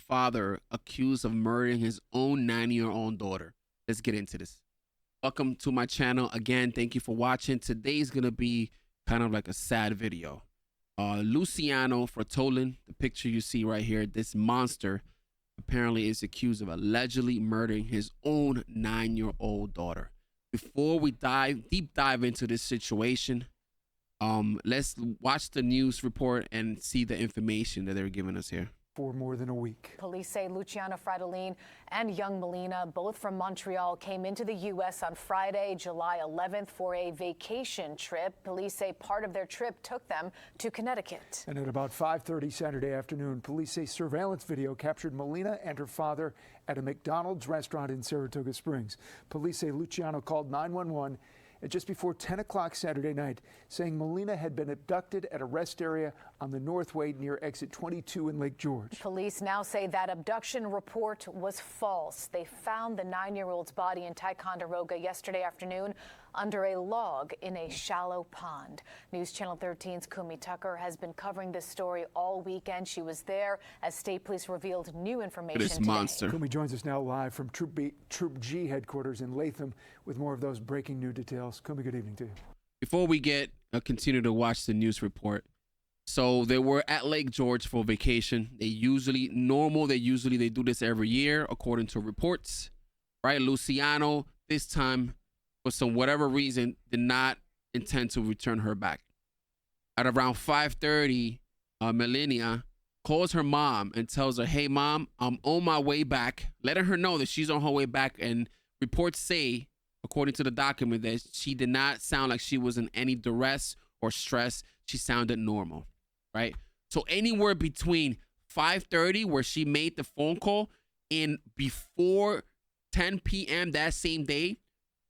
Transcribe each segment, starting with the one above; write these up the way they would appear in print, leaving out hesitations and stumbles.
father accused of murdering his own 9-year-old daughter. Let's get into this. Welcome to my channel. Again, thank you for watching. Today's going to be kind of like a sad video. Luciano Frattolin, the picture you see right here, this monster apparently is accused of allegedly murdering his own 9-year-old daughter. Before we deep dive into this situation, let's watch the news report and see the information that they're giving us here. For more than a week. Police say Luciano Frattolin and young Melina, both from Montreal, came into the U.S. on Friday, July 11th for a vacation trip. Police say part of their trip took them to Connecticut. And at about 5:30 Saturday afternoon, police say surveillance video captured Melina and her father at a McDonald's restaurant in Saratoga Springs. Police say Luciano called 911 at just before 10 o'clock Saturday night, saying Melina had been abducted at a rest area on the Northway near exit 22 in Lake George. Police now say that abduction report was false. They found the 9-year-old's body in Ticonderoga yesterday afternoon under a log in a shallow pond. News Channel 13's Kumi Tucker has been covering this story all weekend. She was there as state police revealed new information This monster. Kumi joins us now live from Troop G headquarters in Latham with more of those breaking new details. Kumi, good evening to you. Before we continue to watch the news report, so they were at Lake George for vacation. They usually do this every year according to reports, right? Luciano this time, for some whatever reason, did not intend to return her back. At around 5:30, Melina calls her mom and tells her, "Hey mom, I'm on my way back," letting her know that she's on her way back. And reports say, according to the document, that she did not sound like she was in any duress or stress. She sounded normal, right? So anywhere between 5:30, where she made the phone call, and before 10 p.m. that same day,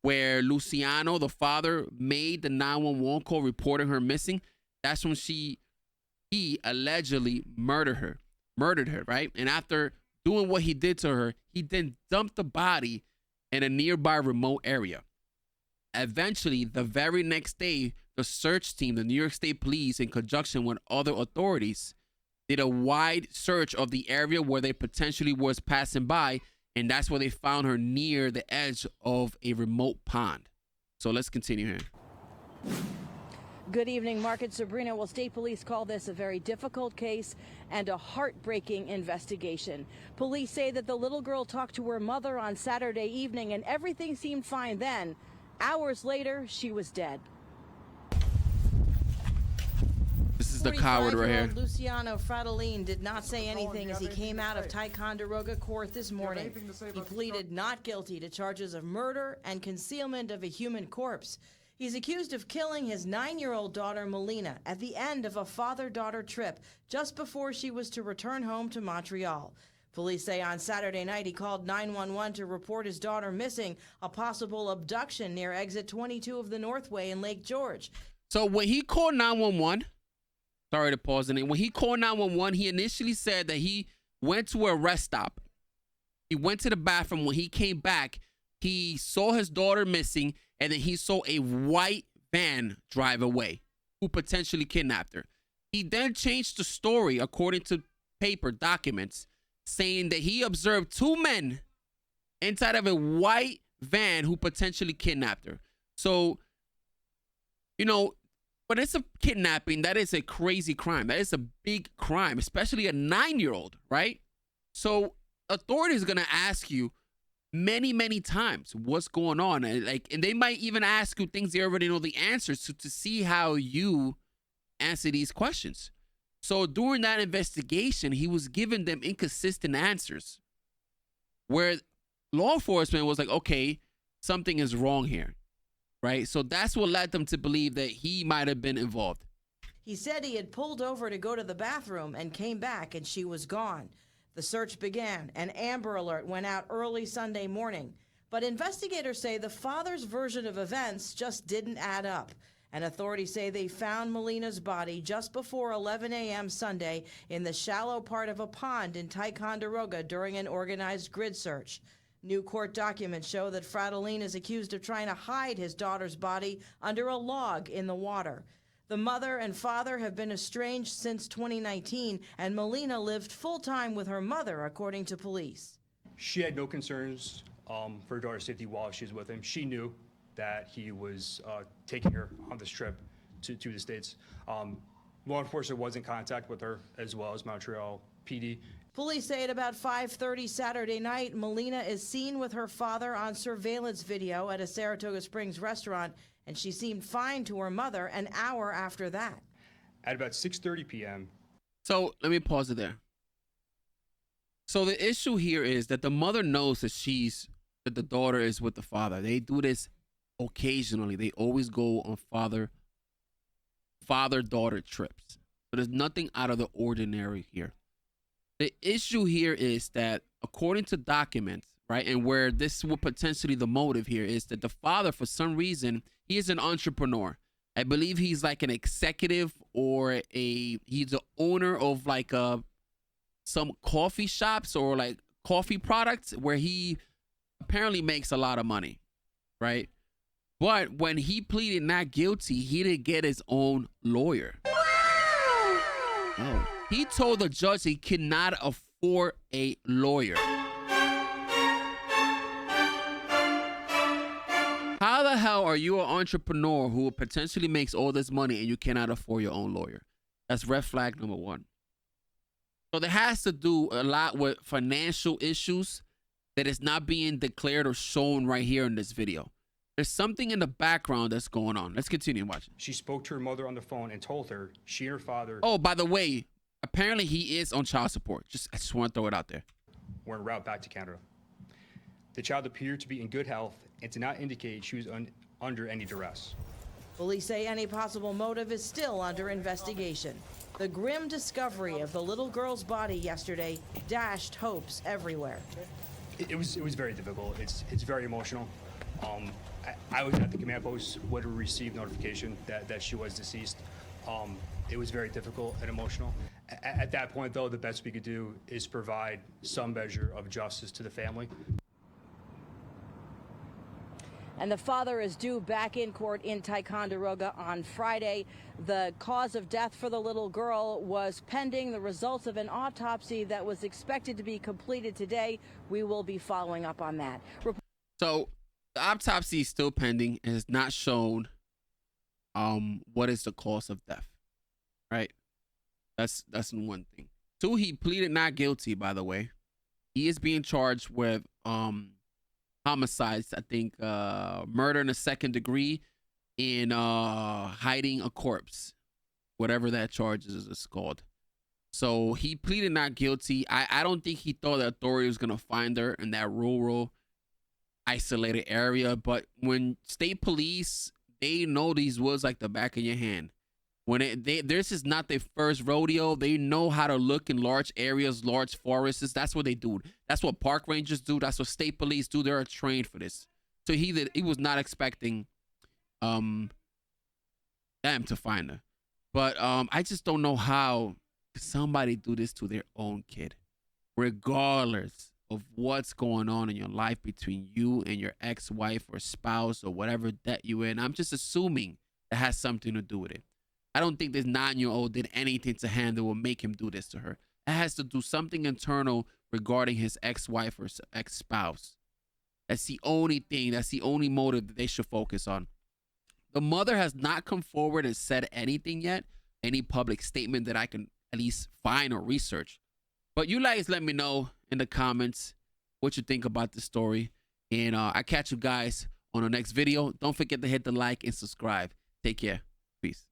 where Luciano, the father, made the 911 call reporting her missing, that's when he allegedly murdered her, right? And after doing what he did to her, he then dumped the body in a nearby remote area. Eventually, the very next day, the search team, the New York State Police, in conjunction with other authorities, did a wide search of the area where they potentially was passing by, and that's where they found her near the edge of a remote pond. So let's continue here. Good evening, Mark and Sabrina. Well, state police call this a very difficult case and a heartbreaking investigation. Police say that the little girl talked to her mother on Saturday evening and everything seemed fine then. Hours later, she was dead. This is the coward right here. Luciano Frattolin did not say anything as he came out of Ticonderoga court this morning. He pleaded not guilty to charges of murder and concealment of a human corpse. He's accused of killing his 9-year-old daughter, Melina, at the end of a father-daughter trip just before she was to return home to Montreal. Police say on Saturday night he called 911 to report his daughter missing, a possible abduction near exit 22 of the Northway in Lake George. So when he called 911, sorry to pause in it. When he called 911, he initially said that he went to a rest stop. He went to the bathroom. When he came back, he saw his daughter missing, and then he saw a white van drive away who potentially kidnapped her. He then changed the story according to paper documents, saying that he observed 2 men inside of a white van who potentially kidnapped her. So, you know, when it's a kidnapping, that is a crazy crime. That is a big crime, especially a 9-year-old, right? So authorities are going to ask you many times what's going on. And they might even ask you things they already know the answers to see how you answer these questions. So during that investigation, he was giving them inconsistent answers where law enforcement was like, okay, something is wrong here. Right? So that's what led them to believe that he might have been involved. He said he had pulled over to go to the bathroom and came back and she was gone. The search began. An Amber Alert went out early Sunday morning. But investigators say the father's version of events just didn't add up. And authorities say they found Melina's body just before 11 a.m. Sunday in the shallow part of a pond in Ticonderoga during an organized grid search. New court documents show that Frattolin is accused of trying to hide his daughter's body under a log in the water. The mother and father have been estranged since 2019, and Melina lived full-time with her mother, according to police. She had no concerns for her daughter's safety while she was with him. She knew that he was taking her on this trip to the States. Law enforcement was in contact with her, as well as Montreal PD. Police say at about 5:30 Saturday night, Melina is seen with her father on surveillance video at a Saratoga Springs restaurant, and she seemed fine to her mother an hour after that. At about 6:30 p.m. So let me pause it there. So the issue here is that the mother knows that the daughter is with the father. They do this occasionally. They always go on father-daughter trips. So there's nothing out of the ordinary here. The issue here is that according to documents, right, and where this will potentially the motive here is that the father, for some reason, he is an entrepreneur. I believe he's like an executive or he's the owner of like some coffee shops or like coffee products where he apparently makes a lot of money, right? But when he pleaded not guilty, he didn't get his own lawyer. No. He told the judge he cannot afford a lawyer. How the hell are you an entrepreneur who potentially makes all this money and you cannot afford your own lawyer? That's red flag number one. So there has to do a lot with financial issues that is not being declared or shown right here in this video. There's something in the background that's going on. Let's continue watching. She spoke to her mother on the phone and told her she and her father. Oh, by the way, apparently he is on child support. I just want to throw it out there. Were en route back to Canada. The child appeared to be in good health and did not indicate she was under any duress. Police say any possible motive is still under investigation. The grim discovery of the little girl's body yesterday dashed hopes everywhere. It was very difficult. It's very emotional. I was at the command post when we received notification that she was deceased. It was very difficult and emotional. At that point, though, the best we could do is provide some measure of justice to the family. And the father is due back in court in Ticonderoga on Friday. The cause of death for the little girl was pending the results of an autopsy that was expected to be completed today. We will be following up on that. So the autopsy is still pending and it's not shown what is the cause of death, right? That's one thing. Two, he pleaded not guilty, by the way. He is being charged with homicides, I think, murder in the second degree, and hiding a corpse, whatever that charge is called. So he pleaded not guilty. I don't think he thought the authority was gonna find her in that rural, isolated area. But when state police, they know these woods like the back of your hand. When this is not their first rodeo, they know how to look in large areas, large forests. That's what they do. That's what park rangers do. That's what state police do. They're trained for this. So he was not expecting them to find her. But I just don't know how somebody do this to their own kid, regardless of what's going on in your life between you and your ex-wife or spouse or whatever debt you're in. I'm just assuming it has something to do with it. I don't think this 9-year-old did anything to handle or make him do this to her. It has to do something internal regarding his ex-wife or ex-spouse. That's the only thing. That's the only motive that they should focus on. The mother has not come forward and said anything yet, any public statement that I can at least find or research. But you guys let me know in the comments what you think about the story. And I catch you guys on the next video. Don't forget to hit the like and subscribe. Take care. Peace.